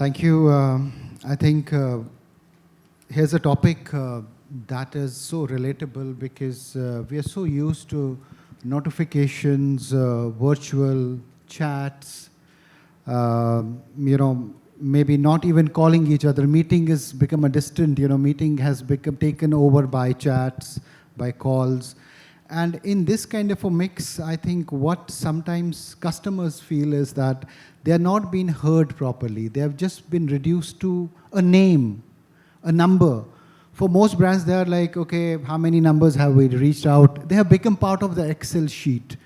Thank you. I think here's a topic that is so relatable because we are so used to notifications, virtual chats, maybe not even calling each other. Meeting has become a distant, meeting has become taken over by chats, by calls. And in this kind of a mix, I think what sometimes customers feel is that they are not being heard properly. They have just been reduced to a name, a number. For most brands, they are like, okay, how many numbers have we reached out? They have become part of the Excel sheet.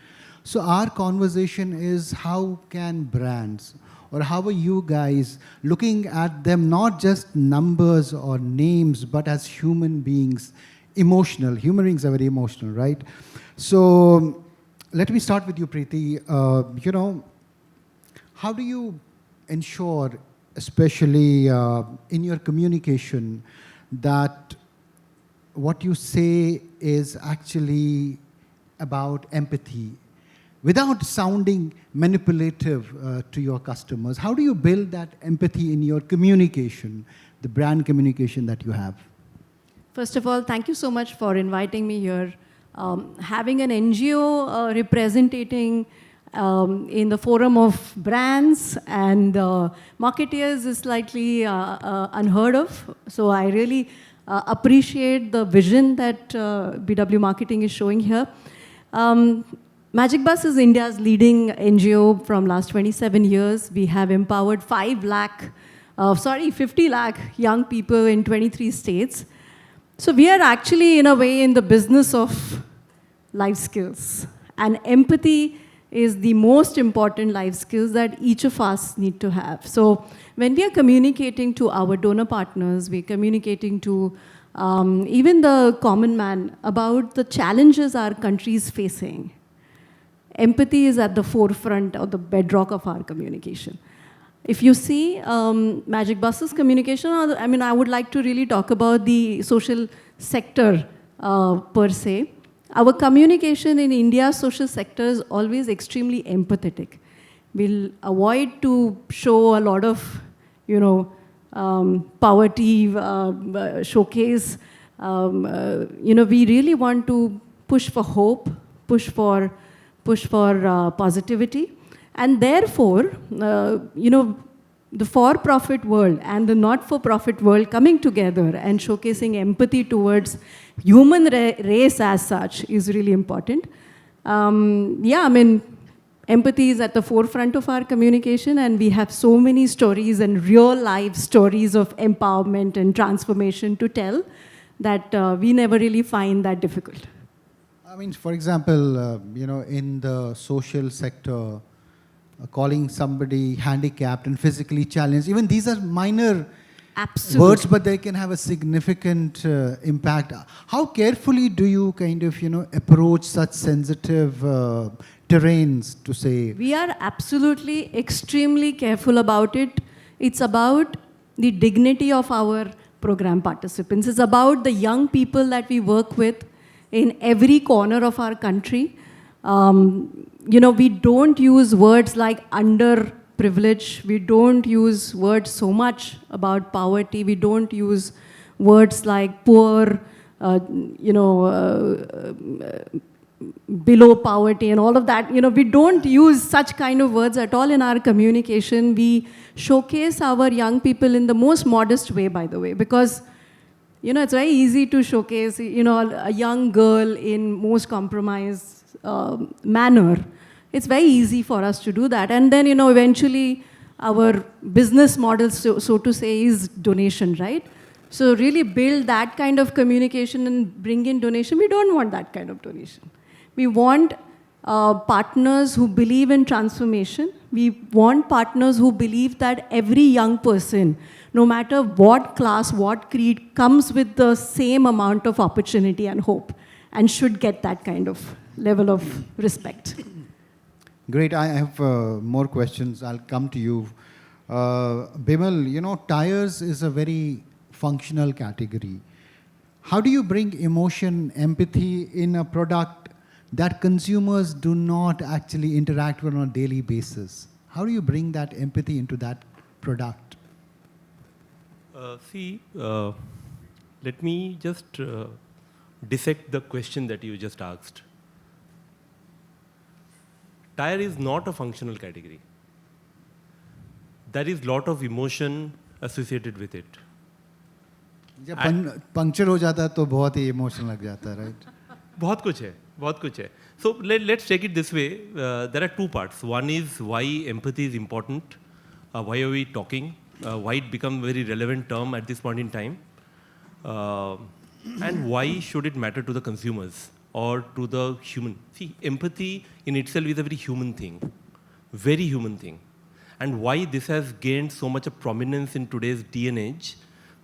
So our conversation is how can brands, or how are you guys looking at them not just numbers or names, but as human beings, emotional. Human beings are very emotional, right? So let me start with you, Preity. How do you ensure, especially in your communication, that what you say is actually about empathy without sounding manipulative to your customers? How do you build that empathy in your communication, the brand communication that you have? First of all, thank you so much for inviting me here. Having an NGO representing in the forum of brands and marketeers is slightly unheard of. So I really appreciate the vision that BW Marketing is showing here. Magic Bus is India's leading NGO from last 27 years. We have empowered 50 lakh young people in 23 states. So we are actually, in a way, in the business of life skills. And empathy is the most important life skills that each of us need to have. So when we are communicating to our donor partners, we're communicating to even the common man about the challenges our country is facing. Empathy is at the forefront of the bedrock of our communication. If you see Magic Bus's communication, I would like to really talk about the social sector per se. Our communication in India's social sector is always extremely empathetic. We'll avoid to show a lot of, poverty, showcase. We really want to push for hope, push for positivity. And therefore, the for-profit world and the not-for-profit world coming together and showcasing empathy towards human race as such is really important. Empathy is at the forefront of our communication, and we have so many stories and real-life stories of empowerment and transformation to tell that we never really find that difficult. For example, in the social sector, calling somebody handicapped and physically challenged, even these are minor words, but they can have a significant impact. How carefully do you approach such sensitive terrains, to say? We are absolutely extremely careful about it. It's about the dignity of our program participants. It's about the young people that we work with in every corner of our country. We don't use words like underprivilege. We don't use words so much about poverty. We don't use words like poor, below poverty and all of that. We don't use such kind of words at all in our communication. We showcase our young people in the most modest way, by the way, because it's very easy to showcase, a young girl in most compromised manner. It's very easy for us to do that. And then, eventually our business model, so to say, is donation, right? So really build that kind of communication and bring in donation. We don't want that kind of donation. We want partners who believe in transformation. We want partners who believe that every young person, no matter what class, what creed, comes with the same amount of opportunity and hope and should get that kind of level of respect. Great. I have more questions. I'll come to you. Bimal, Tyres is a very functional category. How do you bring emotion, empathy in a product that consumers do not actually interact with on a daily basis? How do you bring that empathy into that product? Let me just dissect the question that you just asked. Tire is not a functional category. There is lot of emotion associated with it. जब puncture हो जाता है तो बहुत ही emotion लग जाता है, right? बहुत कुछ है. So let's take it this way. There are two parts. One is why empathy is important. Why are we talking? Why it become a very relevant term at this point in time? And why should it matter to the consumers or to the human? See, empathy in itself is a very human thing. Very human thing. And why this has gained so much of prominence in today's day and age?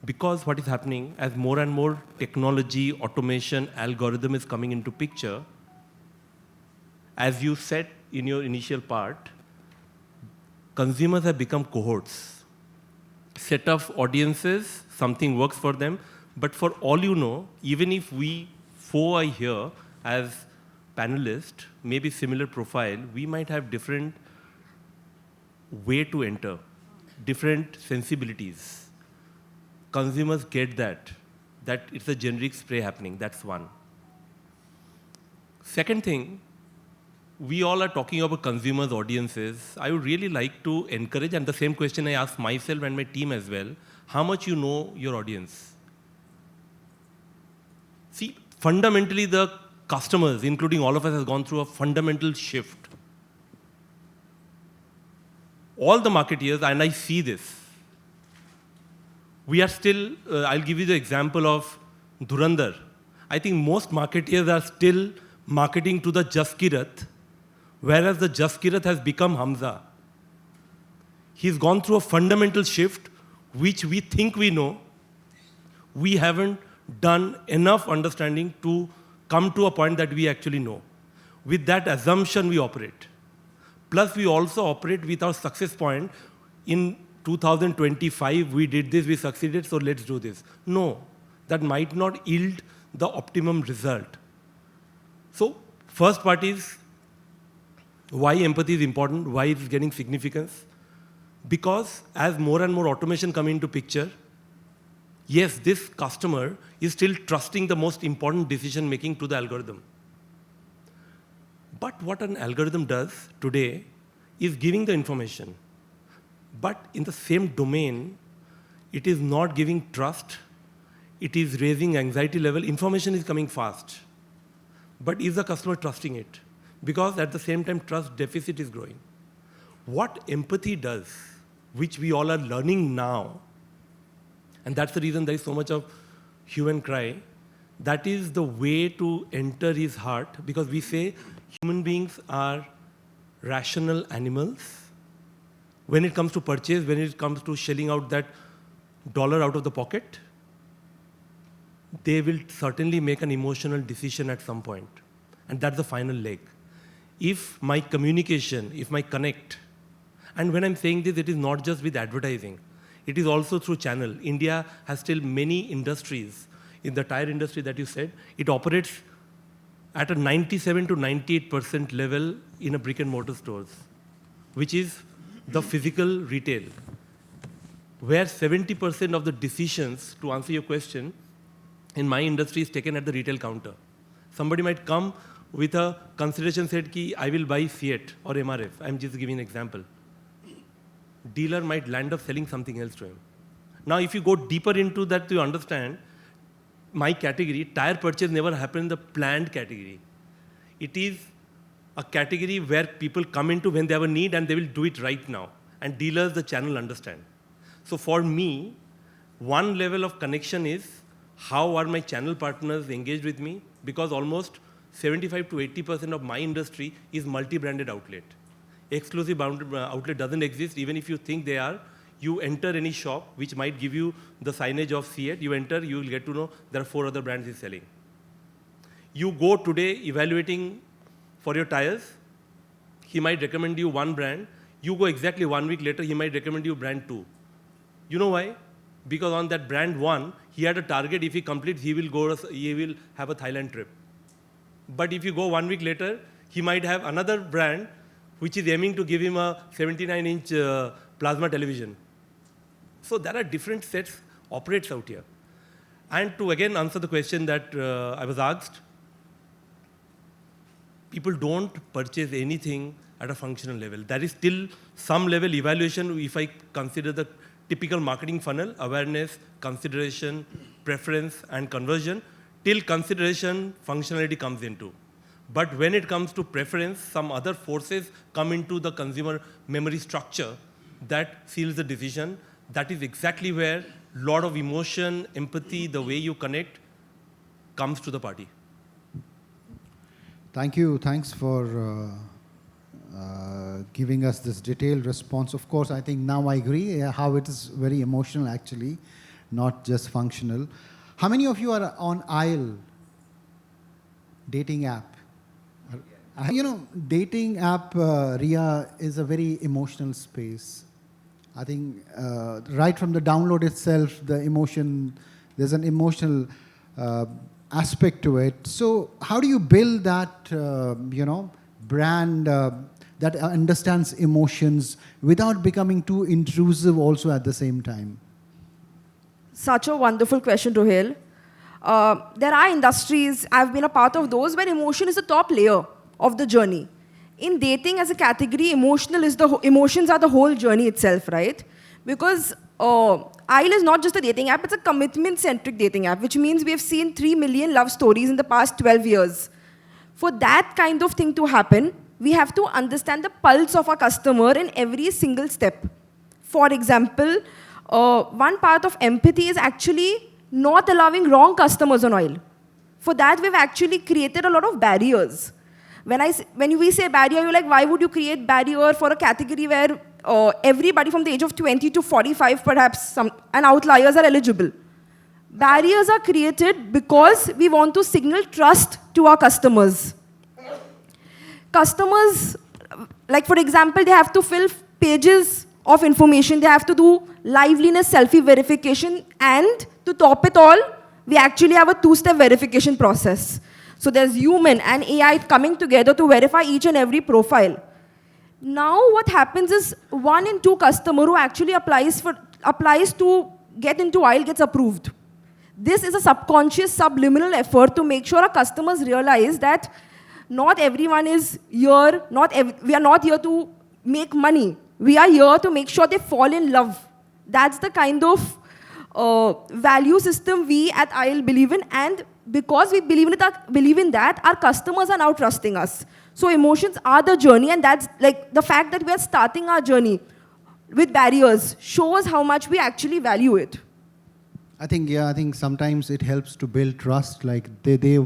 Because what is happening, as more and more technology, automation, algorithm is coming into picture, as you said in your initial part, consumers have become cohorts. Set of audiences, something works for them, but for all you know, even if we four are here as panelists, maybe similar profile, we might have different way to enter, different sensibilities. Consumers get that it's a generic spray happening, that's one. Second thing, we all are talking about consumers, audiences. I would really like to encourage, and the same question I ask myself and my team as well, how much you know your audience? See, fundamentally the customers, including all of us, has gone through a fundamental shift. All the marketeers, and I see this, we are still, I'll give you the example of Dhurandhar. I think most marketeers are still marketing to the Jaskirat, whereas the Jaskirat has become Hamza. He's gone through a fundamental shift, which we think we know. We haven't done enough understanding to come to a point that we actually know. With that assumption, we operate. Plus, we also operate with our success point. In 2025, we did this, we succeeded, so let's do this. No, that might not yield the optimum result. So, first part is why empathy is important, why it's getting significance. Because as more and more automation come into picture, yes, this customer is still trusting the most important decision making to the algorithm. But what an algorithm does today is giving the information. But in the same domain, it is not giving trust. It is raising anxiety level. Information is coming fast. But is the customer trusting it? Because at the same time, trust deficit is growing. What empathy does, which we all are learning now, and that's the reason there is so much of hue and cry, that is the way to enter his heart, because we say human beings are rational animals. When it comes to purchase, when it comes to shelling out that dollar out of the pocket, they will certainly make an emotional decision at some point. And that's the final leg. If my communication, if my connect, and when I'm saying this, it is not just with advertising. It is also through channel. India has still many industries. In the tire industry that you said, it operates at a 97 to 98% level in a brick and mortar stores, which is the physical retail, where 70% of the decisions, to answer your question, in my industry is taken at the retail counter. Somebody might come with a consideration said ki I will buy Fiat or MRF. I'm just giving an example. Dealer might land up selling something else to him. Now, if you go deeper into that to understand, my category, tire purchase never happened in the planned category. It is a category where people come into when they have a need and they will do it right now. And dealers, the channel understand. So for me, one level of connection is how are my channel partners engaged with me? Because almost 75 to 80% of my industry is multi-branded outlet. Exclusive outlet doesn't exist. Even if you think they are, you enter any shop which might give you the signage of Fiat, you enter, you will get to know there are 4 other brands he's selling. You go today evaluating for your tires, he might recommend you one brand. You go exactly 1 week later, he might recommend you brand 2. You know why? Because on that brand 1, he had a target. If he completes, he will have a Thailand trip. But if you go 1 week later, he might have another brand which is aiming to give him a 79-inch plasma television. So there are different sets. operates out here. And to again answer the question that I was asked, people don't purchase anything at a functional level. There is still some level evaluation if I consider the typical marketing funnel: awareness, consideration, preference, and conversion. Till consideration, functionality comes into. But when it comes to preference, some other forces come into the consumer memory structure that seals the decision. That is exactly where a lot of emotion, empathy, the way you connect comes to the party. Thank you. Thanks for giving us this detailed response. Of course, I think now I agree how it is very emotional actually, not just functional. How many of you are on Aisle dating app? You know, dating app, Riya, is a very emotional space. I think right from the download itself, the emotion, there's an emotional aspect to it. So how do you build that, brand that understands emotions without becoming too intrusive also at the same time? Such a wonderful question, Ruhail. There are industries, I've been a part of those, where emotion is the top layer of the journey. In dating as a category, emotions are the whole journey itself, right? Because Aisle is not just a dating app, it's a commitment-centric dating app, which means we have seen 3 million love stories in the past 12 years. For that kind of thing to happen, we have to understand the pulse of our customer in every single step. For example, one part of empathy is actually not allowing wrong customers on Aisle. For that, we've actually created a lot of barriers. When we say barrier, you're like, why would you create barrier for a category where everybody from the age of 20 to 45, perhaps, and outliers are eligible? Barriers are created because we want to signal trust to our customers. Customers, like for example, they have to fill pages of information, they have to do liveliness selfie verification, and to top it all, we actually have a 2-step verification process. So there's human and AI coming together to verify each and every profile. Now what happens is 1 in 2 customer who actually applies to get into Aisle gets approved. This is a subconscious, subliminal effort to make sure our customers realize that not everyone is here, we are not here to make money. We are here to make sure they fall in love. That's the kind of value system we at Aisle believe in, and because we believe in that, our customers are now trusting us. So emotions are the journey, and that's like the fact that we are starting our journey with barriers shows how much we actually value it. I think sometimes it helps to build trust. Like they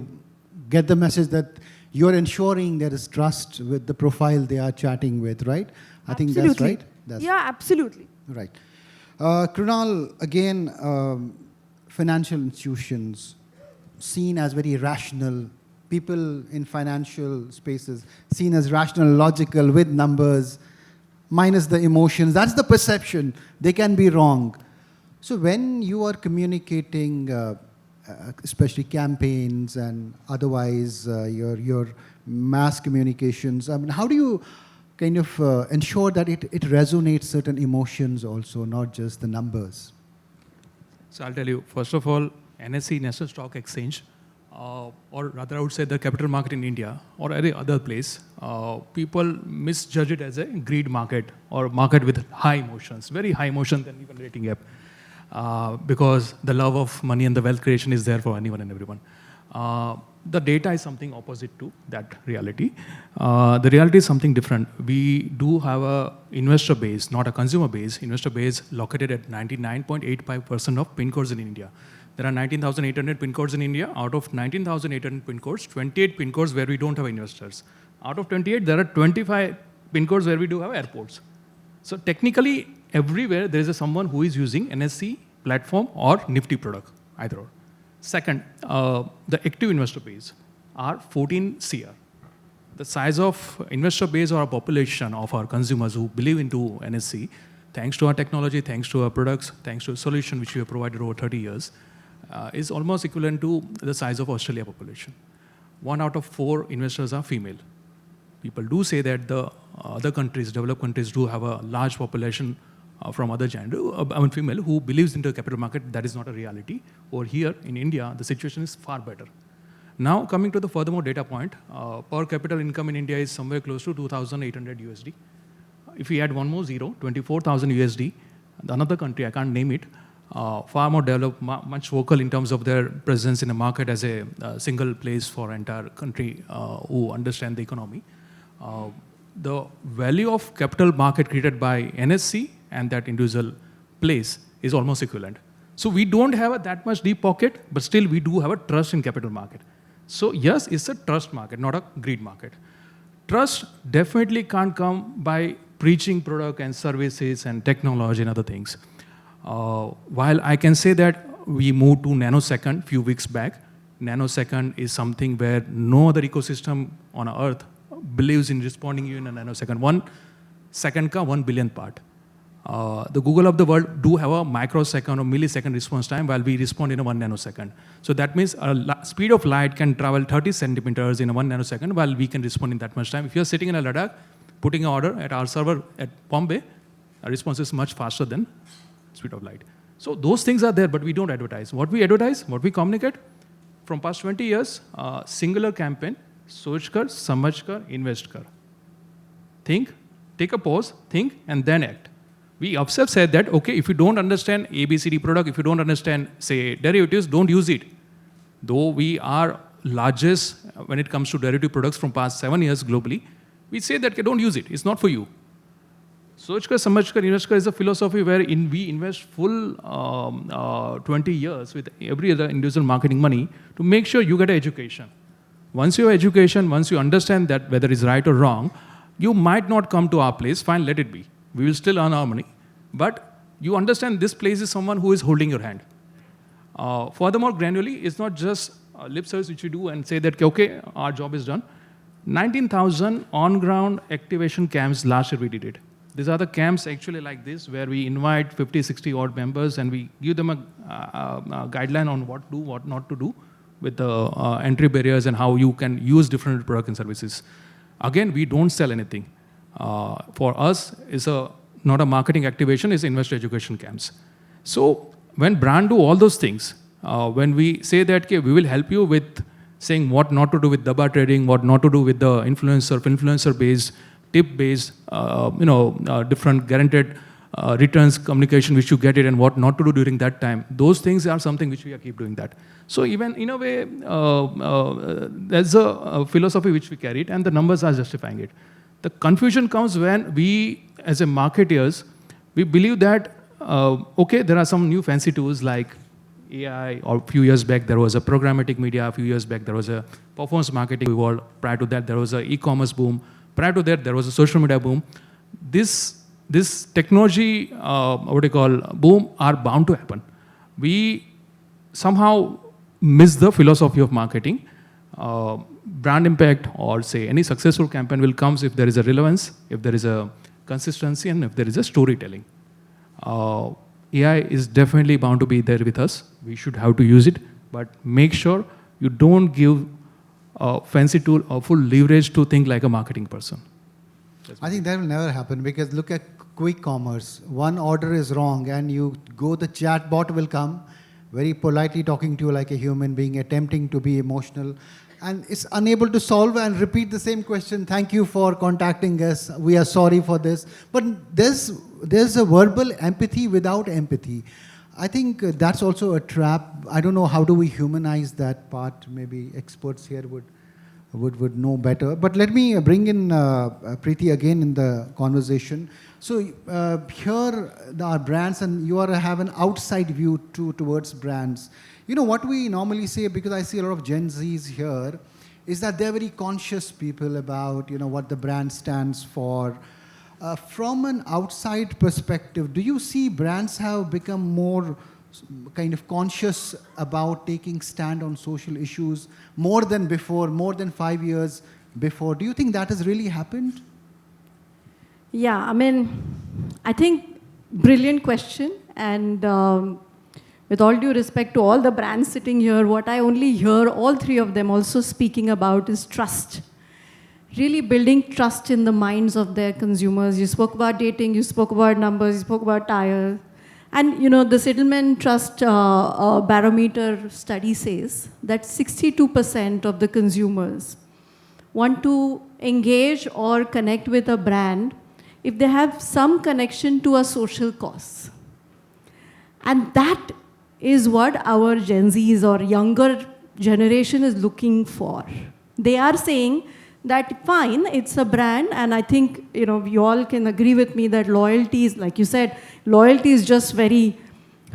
get the message that you're ensuring there is trust with the profile they are chatting with, right? I think that's right. Yeah, absolutely. Right. Krunal, again, financial institutions seen as very rational, people in financial spaces seen as rational, logical, with numbers, minus the emotions. That's the perception. They can be wrong. So when you are communicating, especially campaigns and otherwise your mass communications, I mean, how do you kind of ensure that it resonates certain emotions also, not just the numbers? So I'll tell you, first of all, NSE, National Stock Exchange, or rather I would say the capital market in India or any other place, people misjudge it as a greed market or market with high emotions, very high emotion than even rating app, because the love of money and the wealth creation is there for anyone and everyone. The data is something opposite to that reality. The reality is something different. We do have a investor base, not a consumer base, investor base located at 99.85% of pin codes in India. There are 19,800 pin codes in India. Out of 19,800 pin codes, 28 pin codes where we don't have investors. Out of 28, there are 25 pin codes where we do have airports. So technically, everywhere there is someone who is using NSE platform or Nifty product, either or. Second, the active investor base are 14 CR. The size of investor base or our population of our consumers who believe into NSE, thanks to our technology, thanks to our products, thanks to a solution which we have provided over 30 years, is almost equivalent to the size of Australia population. 1 out of 4 investors are female. People do say that the other countries, developed countries, do have a large population from other gender, female, who believes into the capital market. That is not a reality. Over here in India, the situation is far better. Now, coming to the furthermore data point, per capita income in India is somewhere close to 2,800 USD. If we add one more zero, 24,000 USD, another country, I can't name it, far more developed, much vocal in terms of their presence in the market as a single place for entire country who understand the economy. The value of capital market created by NSC and that individual place is almost equivalent. So we don't have that much deep pocket, but still we do have a trust in capital market. So yes, it's a trust market, not a greed market. Trust definitely can't come by preaching product and services and technology and other things. While I can say that we moved to nanosecond few weeks back, nanosecond is something where no other ecosystem on earth believes in responding you in a nanosecond. 1 second ka 1 billion part. The Google of the world do have a microsecond or millisecond response time while we respond in a 1 nanosecond. So that means speed of light can travel 30 centimeters in a 1 nanosecond while we can respond in that much time. If you're sitting in a Ladakh, putting an order at our server at Bombay, our response is much faster than speed of light. So those things are there, but we don't advertise. What we advertise, what we communicate, from past 20 years, singular campaign, सोच कर, समझ कर, invest कर. Think, take a pause, think, and then act. We ourselves said that, okay, if you don't understand ABCD product, if you don't understand, say, derivatives, don't use it. Though we are largest when it comes to derivative products from past 7 years globally, we say that don't use it. It's not for you. सोच कर, समझ कर, invest कर is a philosophy where we invest full 20 years with every other individual marketing money to make sure you get an education. Once you have education, once you understand that whether it's right or wrong, you might not come to our place, fine, let it be. We will still earn our money. But you understand this place is someone who is holding your hand. Furthermore, granularly, it's not just lip service which you do and say that, okay, our job is done. 19,000 on-ground activation camps last year we did it. These are the camps actually like this, where we invite 50, 60 odd members and we give them a guideline on what to do, what not to do, with the entry barriers and how you can use different products and services. Again, we don't sell anything. For us, it's not a marketing activation, it's investor education camps. So when brand do all those things, when we say that okay, we will help you with saying what not to do with Daba trading, what not to do with the influencer-based, tip-based, different guaranteed returns communication which you get it and what not to do during that time. Those things are something which we are keep doing that. So even in a way, there's a philosophy which we carried and the numbers are justifying it. The confusion comes when we, as a marketeers, we believe that, okay, there are some new fancy tools like AI, or a few years back there was a programmatic media, a few years back there was a performance marketing world, prior to that there was an e-commerce boom, prior to that there was a social media boom. This technology, boom are bound to happen. We somehow miss the philosophy of marketing. Brand impact or say any successful campaign will come if there is a relevance, if there is a consistency and if there is a storytelling. AI is definitely bound to be there with us. We should have to use it, but make sure you don't give a fancy tool or full leverage to think like a marketing person. I think that will never happen because look at quick commerce. One order is wrong and you go, the chat bot will come very politely talking to you like a human being, attempting to be emotional, and it's unable to solve and repeat the same question. Thank you for contacting us. We are sorry for this. But there's a verbal empathy without empathy. I think that's also a trap. I don't know how do we humanize that part. Maybe experts here would know better. But let me bring in Preity again in the conversation. So here are brands and you have an outside view towards brands. You know what we normally say, because I see a lot of Gen Zs here, is that they're very conscious people about what the brand stands for. From an outside perspective, do you see brands have become more kind of conscious about taking stand on social issues more than before, more than 5 years before? Do you think that has really happened? Yeah, I mean, I think brilliant question. And with all due respect to all the brands sitting here, what I only hear all three of them also speaking about is trust. really building trust in the minds of their consumers. You spoke about dating, you spoke about numbers, you spoke about Tyres. And the Settlement Trust Barometer study says that 62% of the consumers want to engage or connect with a brand if they have some connection to a social cause. And that is what our Gen Zs or younger generation is looking for. They are saying that fine, it's a brand, and I think you all can agree with me that loyalty is, like you said, loyalty is just very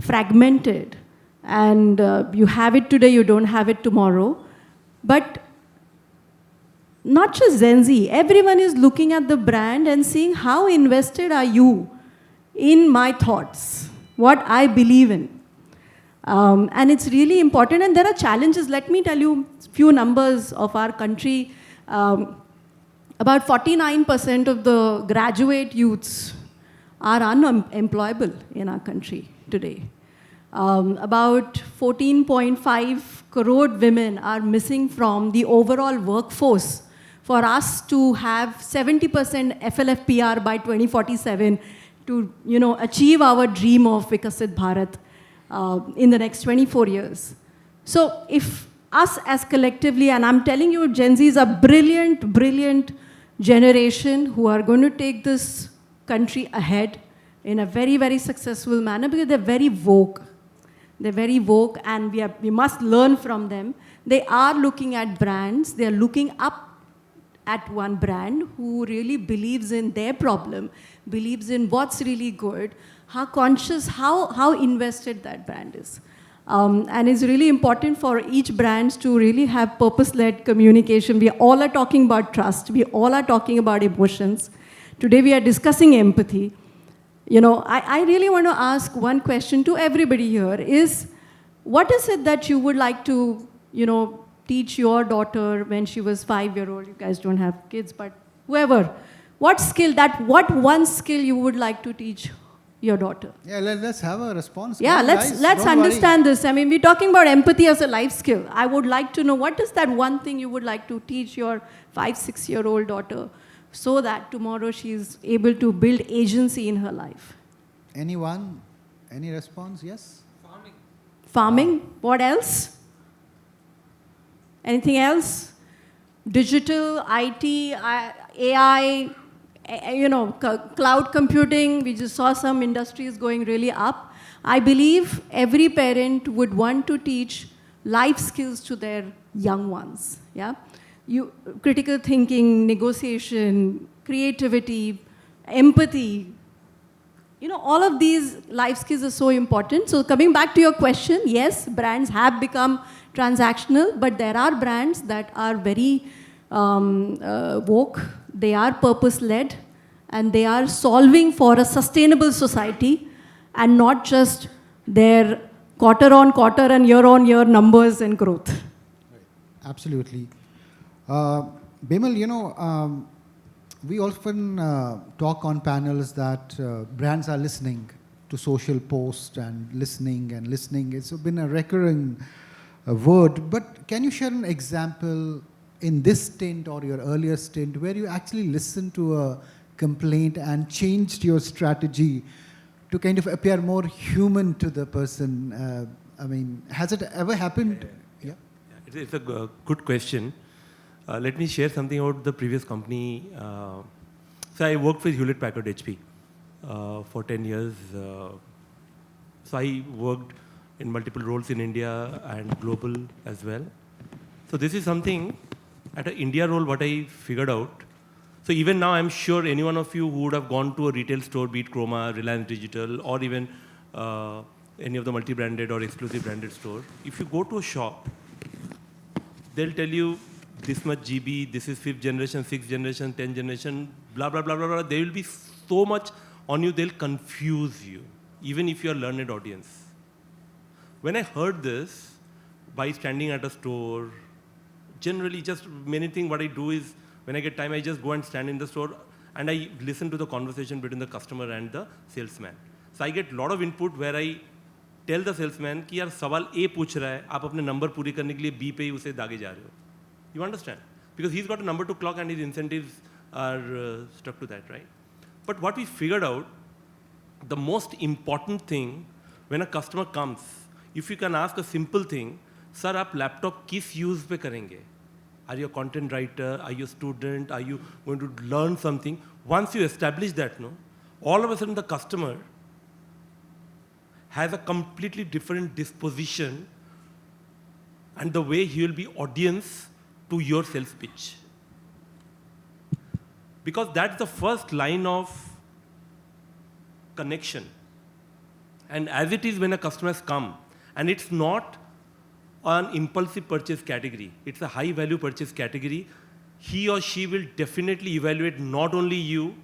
fragmented, and you have it today, you don't have it tomorrow. But not just Gen Z, everyone is looking at the brand and seeing how invested are you in my thoughts, what I believe in. And it's really important, and there are challenges. Let me tell you a few numbers of our country. About 49% of the graduate youths are unemployable in our country today. About 14.5 crore women are missing from the overall workforce for us to have 70% FLFPR by 2047 to achieve our dream of Vikasit Bharat in the next 24 years. So if us as collectively, and I'm telling you, Gen Z is a brilliant, brilliant generation who are going to take this country ahead in a very, very successful manner because they're very woke. They're very woke, and we must learn from them. They are looking at brands. They're looking up at one brand who really believes in their problem, believes in what's really good, how conscious, how invested that brand is. And it's really important for each brand to really have purpose-led communication. We all are talking about trust. We all are talking about emotions. Today we are discussing empathy. I really want to ask one question to everybody here is, what is it that you would like to, teach your daughter when she was 5-year-old? You guys don't have kids, but whoever. What one skill you would like to teach your daughter? Yeah, let's have a response. Yeah, let's understand this. I mean, we're talking about empathy as a life skill. I would like to know, what is that one thing you would like to teach your 5-6-year-old daughter so that tomorrow she's able to build agency in her life? Anyone? Any response? Yes? Farming? What else? Anything else? Digital, IT, AI, cloud computing. We just saw some industries going really up. I believe every parent would want to teach life skills to their young ones. Yeah, critical thinking, negotiation, creativity, empathy. All of these life skills are so important. So coming back to your question, yes, brands have become transactional, but there are brands that are very woke. They are purpose-led, and they are solving for a sustainable society and not just their quarter-on-quarter and year-on-year numbers and growth. Absolutely. Bimal, we often talk on panels that brands are listening to social posts and listening. It's been a recurring word, but can you share an example in this stint or your earlier stint where you actually listened to a complaint and changed your strategy to kind of appear more human to the person? Has it ever happened? Yeah. It's a good question. Let me share something about the previous company. So I worked with Hewlett Packard HP for 10 years. So I worked in multiple roles in India and global as well. So this is something at an India role what I figured out. So even now I'm sure any one of you who would have gone to a retail store, be it Chroma, Reliance Digital, or even any of the multi-branded or exclusive branded store, if you go to a shop, they'll tell you this much GB, this is 5th generation, 6th generation, 10th generation, blah, blah, blah, blah, blah. There will be so much on you, they'll confuse you, even if you're a learned audience. When I heard this, by standing at a store, generally just many things what I do is, when I get time, I just go and stand in the store and I listen to the conversation between the customer and the salesman. So I get a lot of input where I tell the salesman कि यार सवाल A पूछ रहा है, आप अपने number पूरी करने के लिए B पे ही उसे दागे जा रहे हो. You understand? because he's got a number to clock and his incentives are stuck to that, right? But what we figured out, the most important thing when a customer comes, if you can ask a simple thing, sir, आप laptop किस use पे करेंगे? Are you a content writer? Are you a student? Are you going to learn something? Once you establish that, no, all of a sudden the customer has a completely different disposition and the way he will be audience to your sales pitch. Because that's the first line of connection. And as it is when a customer has come, and it's not an impulsive purchase category, it's a high value purchase category, he or she will definitely evaluate not only you,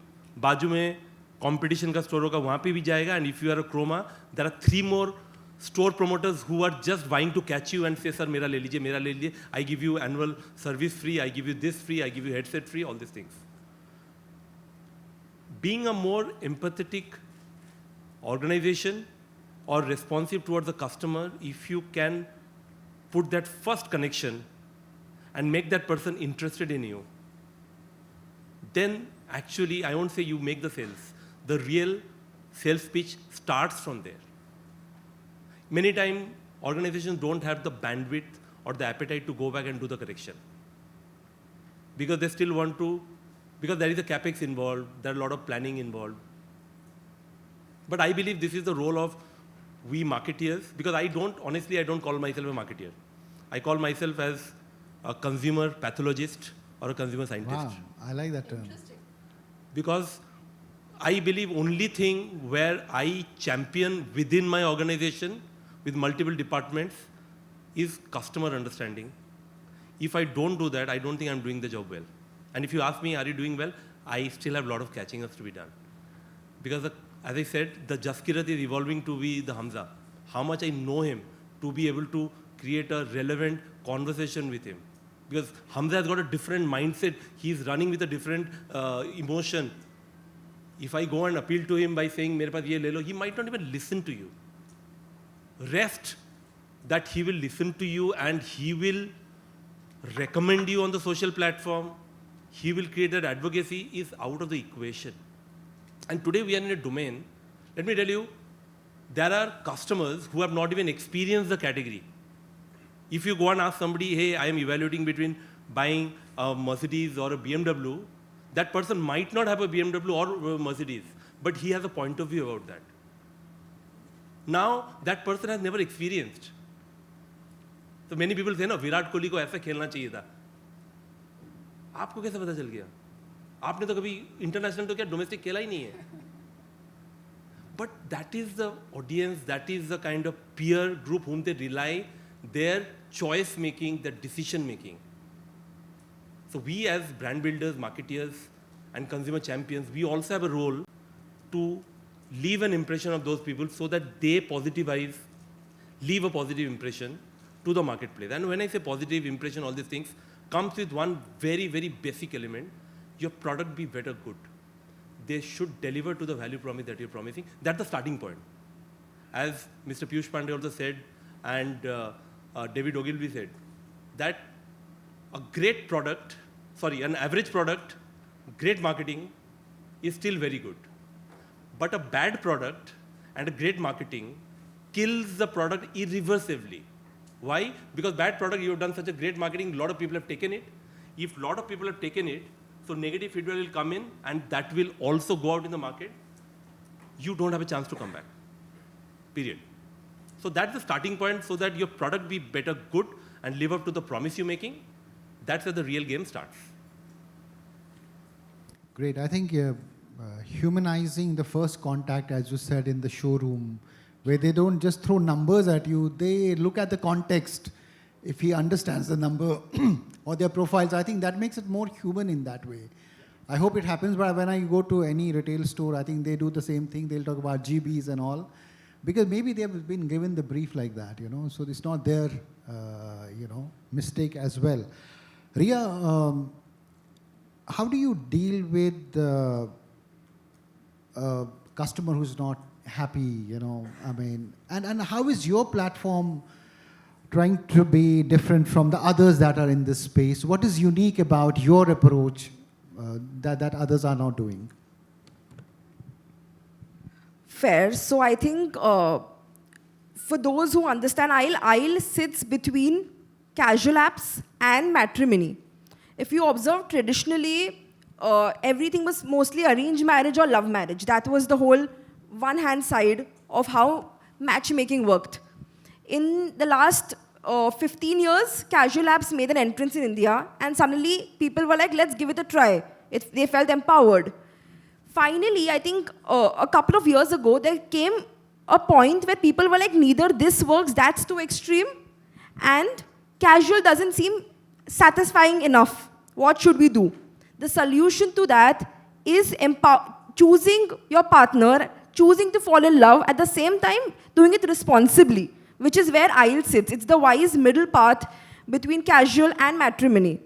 बाजू में competition का store होगा वहाँ पे भी जाएगा, and if you are a Chroma, there are 3 more store promoters who are just vying to catch you and say, sir, मेरा ले लीजिए, I give you annual service free, I give you this free, I give you headset free, all these things. Being a more empathetic organization or responsive towards the customer, if you can put that first connection and make that person interested in you, then actually, I won't say you make the sales. The real sales pitch starts from there. Many times, organizations don't have the bandwidth or the appetite to go back and do the correction. Because they still want to, because there is a capex involved, there are a lot of planning involved. But I believe this is the role of we marketeers, because honestly, I don't call myself a marketeer. I call myself as a consumer pathologist or a consumer scientist. Wow, I like that term. Because I believe only thing where I champion within my organization with multiple departments is customer understanding. If I don't do that, I don't think I'm doing the job well. And if you ask me, are you doing well? I still have a lot of catching up to be done. Because as I said, the Jaskirat is evolving to be the Hamza. How much I know him to be able to create a relevant conversation with him. Because Hamza has got a different mindset. He's running with a different emotion. If I go and appeal to him by saying, "Mere paas ye le lo," he might not even listen to you. Rest that he will listen to you and he will recommend you on the social platform. He will create that advocacy is out of the equation. And today we are in a domain, let me tell you, there are customers who have not even experienced the category. If you go and ask somebody, hey, I am evaluating between buying a Mercedes or a BMW, that person might not have a BMW or a Mercedes, but he has a point of view about that. Now, that person has never experienced. So many people say, no, Virat Kohli को ऐसा खेलना चाहिए था. आपको कैसे पता चल गया? आपने तो कभी इंटरनेशनल तो क्या डोमेस्टिक खेला ही नहीं है. But that is the audience, that is the kind of peer group whom they rely, their choice making, their decision making. So we as brand builders, marketeers, and consumer champions, we also have a role to leave an impression of those people so that they positivize, leave a positive impression to the marketplace. And when I say positive impression, all these things comes with one very, very basic element. Your product be better good. They should deliver to the value promise that you're promising. That's the starting point. As Mr. Piyush Pandey also said, and David Ogilvy said, that a great product, an average product, great marketing is still very good. But a bad product and a great marketing kills the product irreversibly. Why? Because bad product, you have done such a great marketing, a lot of people have taken it. If a lot of people have taken it, so negative feedback will come in and that will also go out in the market. You don't have a chance to come back. Period. So that's the starting point so that your product be better good and live up to the promise you're making. That's where the real game starts. Great. I think humanizing the first contact, as you said, in the showroom, where they don't just throw numbers at you, they look at the context. If he understands the number or their profiles, I think that makes it more human in that way. I hope it happens, but when I go to any retail store, I think they do the same thing. They'll talk about GBs and all, because maybe they have been given the brief like that, so it's not their, mistake as well. Riya, how do you deal with the customer who's not happy, and how is your platform trying to be different from the others that are in this space? What is unique about your approach that others are not doing? Fair. So I think for those who understand, Aisle sits between casual apps and matrimony. If you observe traditionally, everything was mostly arranged marriage or love marriage. That was the whole one-hand side of how matchmaking worked. In the last 15 years, casual apps made an entrance in India, and suddenly people were like, let's give it a try. They felt empowered. Finally, I think a couple of years ago, there came a point where people were like, neither this works, that's too extreme, and casual doesn't seem satisfying enough. What should we do? The solution to that is choosing your partner, choosing to fall in love, at the same time doing it responsibly, which is where Aisle sits. It's the wise middle path between casual and matrimony.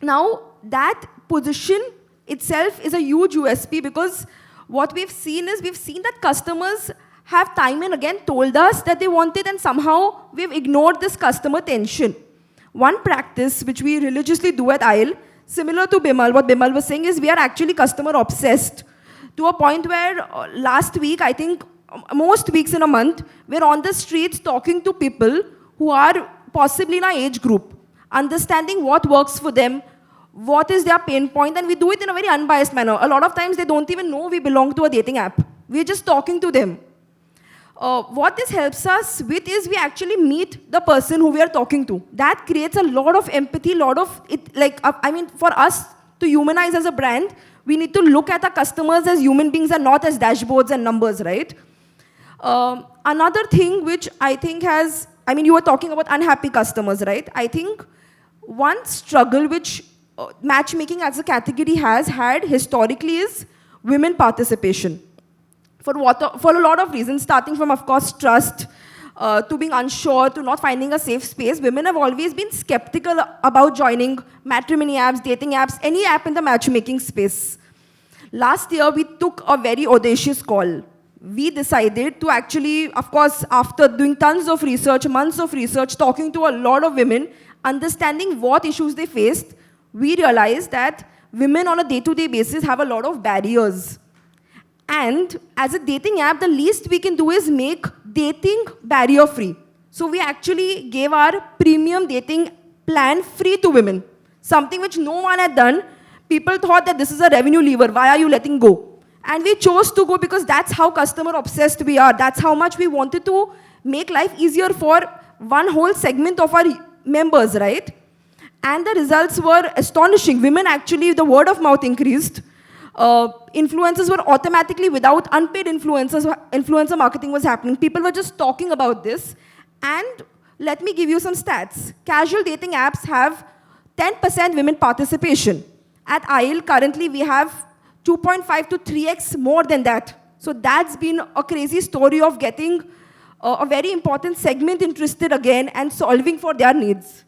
Now, that position itself is a huge USP, because what we've seen that customers have time and again told us that they want it, and somehow we've ignored this customer tension. One practice which we religiously do at Aisle, similar to Bimal, what Bimal was saying, is we are actually customer obsessed, to a point where last week, I think most weeks in a month, we're on the streets talking to people who are possibly in our age group, understanding what works for them, what is their pain point, and we do it in a very unbiased manner. A lot of times they don't even know we belong to a dating app. We're just talking to them. What this helps us with is we actually meet the person who we are talking to. That creates a lot of empathy, for us to humanize as a brand, we need to look at our customers as human beings and not as dashboards and numbers, right? Another thing which I think you were talking about unhappy customers, right? I think one struggle which matchmaking as a category has had historically is women participation. For a lot of reasons, starting from, of course, trust, to being unsure, to not finding a safe space, women have always been skeptical about joining matrimony apps, dating apps, any app in the matchmaking space. Last year, we took a very audacious call. We decided to actually, of course, after doing tons of research, months of research, talking to a lot of women, understanding what issues they faced, we realized that women on a day-to-day basis have a lot of barriers. And as a dating app, the least we can do is make dating barrier-free. So we actually gave our premium dating plan free to women, something which no one had done. People thought that this is a revenue lever. Why are you letting go? And we chose to go because that's how customer-obsessed we are. That's how much we wanted to make life easier for one whole segment of our members, right? And the results were astonishing. Women actually, the word of mouth increased. Influencers were automatically, without unpaid influencer marketing was happening. People were just talking about this. And let me give you some stats. Casual dating apps have 10% women participation. At Aisle, currently we have 2.5 to 3x more than that. So that's been a crazy story of getting a very important segment interested again and solving for their needs.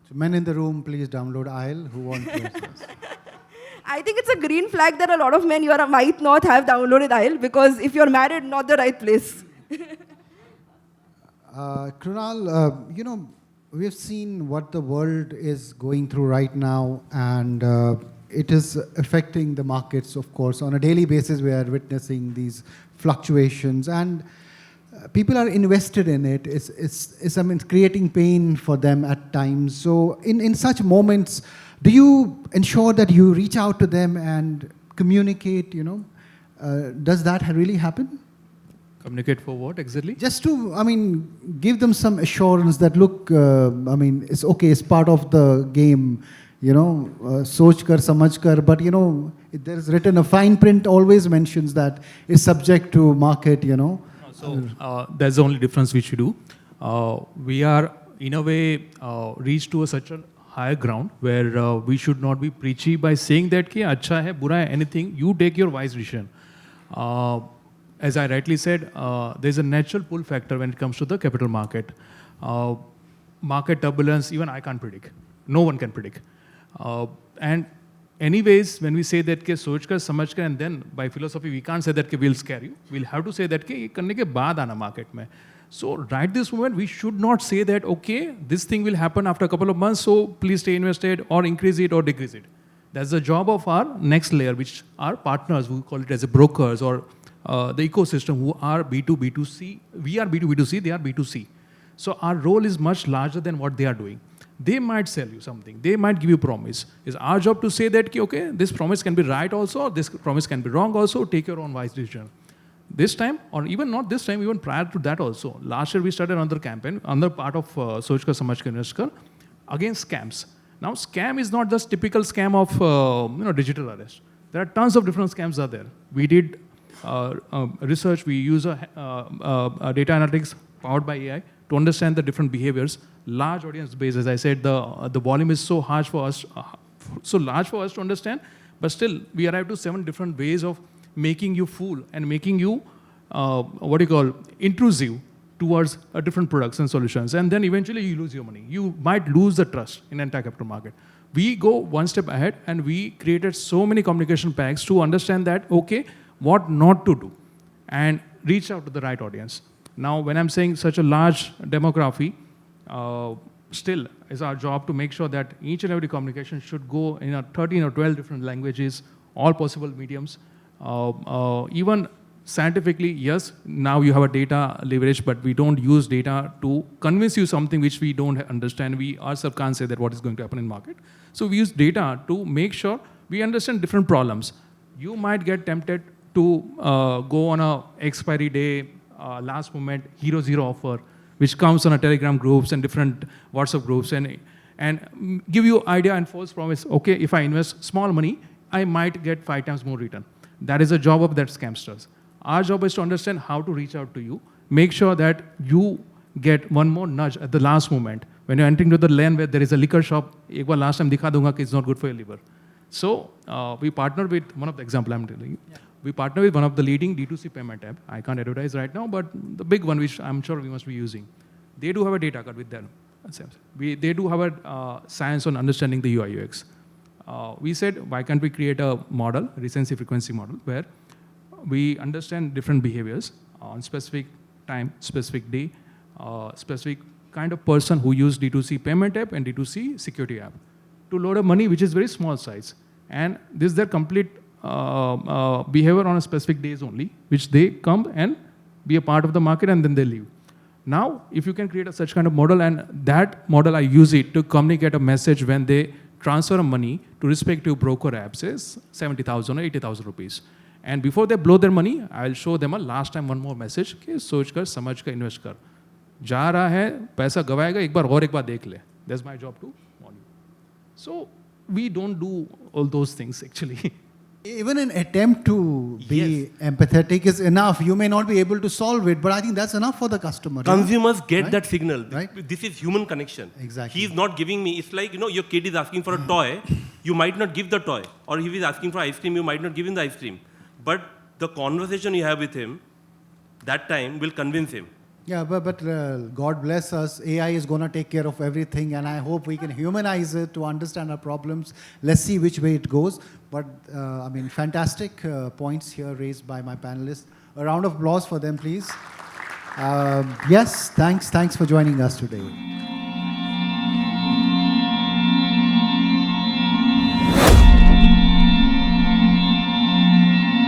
So men in the room, please download Aisle who want to. I think it's a green flag that a lot of men might not have downloaded Aisle, because if you're married, not the right place. Krunal, we've seen what the world is going through right now, and it is affecting the markets, of course. On a daily basis, we are witnessing these fluctuations, and people are invested in it. It's creating pain for them at times. So in such moments, do you ensure that you reach out to them and communicate, does that really happen? Communicate for what exactly? Just to, give them some assurance that, look, it's okay, it's part of the game, soch kar, samajh kar, but, there's written a fine print always mentions that it's subject to market, So that's the only difference which we do. We are, in a way, reached to such a higher ground where we should not be preachy by saying that ki acha hai, bura hai, anything, you take your wise decision. As I rightly said, there's a natural pull factor when it comes to the capital market. Market turbulence, even I can't predict. No one can predict. And anyways, when we say that ke soch kar, samajh kar, and then by philosophy, we can't say that ke we'll scare you. We'll have to say that ke ye karne ke baad aana market mein. So right this moment, we should not say that, okay, this thing will happen after a couple of months, so please stay invested or increase it or decrease it. That's the job of our next layer, which are partners, we call it as a brokers or the ecosystem who are B2, B2C. We are B2, B2C, they are B2C. So our role is much larger than what they are doing. They might sell you something. They might give you promise. It's our job to say that, okay, this promise can be right also, or this promise can be wrong also, take your own wise decision. This time, or even not this time, even prior to that also, last year we started another campaign, another part of Soch Kar Samajh Kar Invest Kar, against scams. Now, scam is not just typical scam of digital arrest. There are tons of different scams are there. We did research. We use data analytics powered by AI to understand the different behaviors. Large audience base, as I said, the volume is so large for us to understand. But still, we arrived to 7 different ways of making you fool and making you, intrusive towards different products and solutions. And then eventually you lose your money. You might lose the trust in entire capital market. We go one step ahead and we created so many communication packs to understand that, okay, what not to do and reach out to the right audience. Now, when I'm saying such a large demography, still it's our job to make sure that each and every communication should go in 13 or 12 different languages, all possible mediums. Even scientifically, yes, now you have a data leverage, but we don't use data to convince you something which we don't understand. We ourselves can't say that what is going to happen in market. So we use data to make sure we understand different problems. You might get tempted to go on a expiry day, last moment, zero offer, which comes on a Telegram groups and different WhatsApp groups and give you idea and false promise, okay, if I invest small money, I might get 5 times more return. That is the job of that scamsters. Our job is to understand how to reach out to you, make sure that you get one more nudge at the last moment. When you're entering to the lane where there is a liquor shop, ek baar last time dikha dunga ki it's not good for your liver. So we partnered with one of the example I'm telling you. Yeah. We partnered with one of the leading D2C payment app. I can't advertise right now, but the big one which I'm sure we must be using. They do have a data card with them. They do have a science on understanding the UI UX. We said, why can't we create a model, recency frequency model, where we understand different behaviors on specific time, specific day, specific kind of person who use D2C payment app and D2C security app to load up money, which is very small size. And this is their complete behavior on a specific days only, which they come and be a part of the market and then they leave. Now, if you can create such kind of model, and that model I use it to communicate a message when they transfer money to respective broker apps is 70,000 or 80,000 rupees. And before they blow their money, I'll show them a last time one more message कि सोच कर समझ कर invest कर जा रहा है पैसा गवाएगा एक बार देख ले. That's my job to warn you. So we don't do all those things actually. Even an attempt to be empathetic is enough. You may not be able to solve it, but I think that's enough for the customer. Consumers get right? that signal. Right? This is human connection. Exactly. He is not giving me. It's like, your kid is asking for a toy. You might not give the toy. Or if he is asking for ice cream, you might not give him the ice cream. But the conversation you have with him, that time will convince him. Yeah, but God bless us. AI is going to take care of everything, and I hope we can humanize it to understand our problems. Let's see which way it goes. But, fantastic points here raised by my panelists. A round of applause for them, please. Yes, thanks for joining us today.